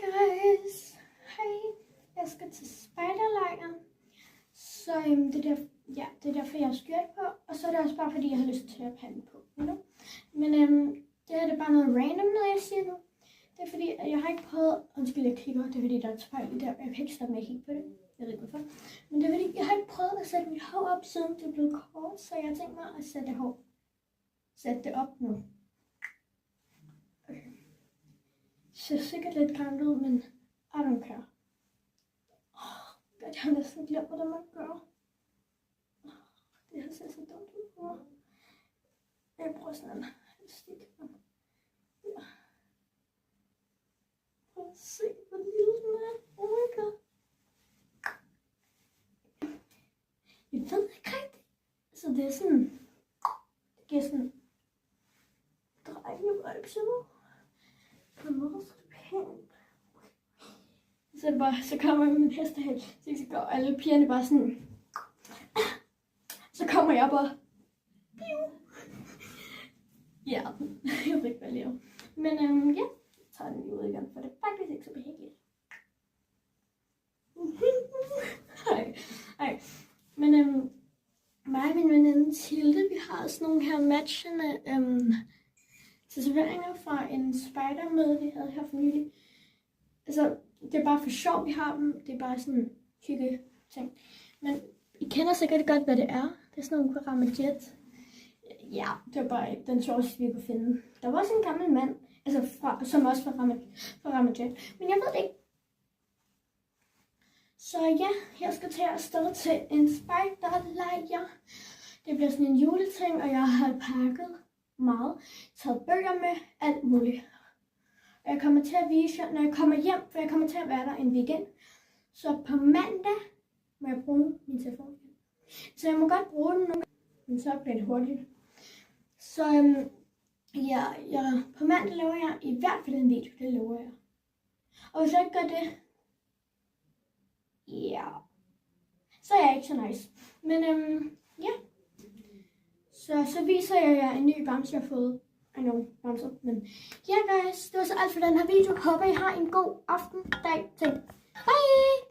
guys! Hej! Jeg skal til spejderlejr. Så det er derfor, jeg har skørt på. Og så er det også bare fordi, jeg har lyst til at pande på. Men det her det er bare noget random, når jeg siger nu. Det er fordi, at jeg har ikke prøvet... Undskyld, jeg kigger. Det er fordi, der er et spejl der. Jeg kan ikke stoppe med at kigge på det. Jeg ved ikke hvorfor. Men det er fordi, jeg har ikke prøvet at sætte mit hår op, siden det er blevet kort. Så jeg har tænkt mig at sætte det op nu. Okay. Det ser sikkert lidt gammelt ud, men I don't care. Jeg har næsten glemt, hvordan man gør. Det her ser så dumt ud. Jeg bruger sådan en stik. Ja. Prøv at se, hvor lille den er. Oh my god. Jeg ved ikke rigtigt. Så det er sådan... Det giver sådan... Drenge-vibes, you know? På en måde, så er det pænt. Så er det bare, så kommer jeg med min hestehæl. Så går alle pigerne bare sådan... Så kommer jeg bare... Ja, jeg ved ikke, hvad jeg laver. Men ja, jeg tager den lige ud igen, for det er faktisk ikke så behageligt. Ej. Men mig og min veninde Tilde, vi har sådan nogle her matchende tatoveringer fra en spejdermøde, vi havde her for nylig. Altså, det er bare for sjov, vi har dem. Det er bare sådan hygge ting. Men I kender sikkert godt, hvad det er. Det er sådan nogle Karamajet. Ja, det var bare den sjoveste, vi kunne finde. Der var også en gammel mand, altså som også fra Ramajet. Men jeg ved det ikke. Så ja, jeg skal til at stå til en spejderlejr. Det bliver sådan en juleting, og jeg har pakket meget. Taget bøger med, alt muligt. Og jeg kommer til at vise jer, når jeg kommer hjem, for jeg kommer til at være der en weekend. Så på mandag må jeg bruge min telefon. Så jeg må godt bruge den nu, men så bliver det hurtigt. Så ja, på mandag laver jeg i hvert fald en video, det lover jeg. Og hvis jeg ikke gør det, ja, så er jeg ikke så nice. Men ja, så viser jeg jer en ny bamse, jeg har fået. I know, bamser, men ja guys, det var så alt for den her video. Håber I har en god aften, dag, ting. Bye!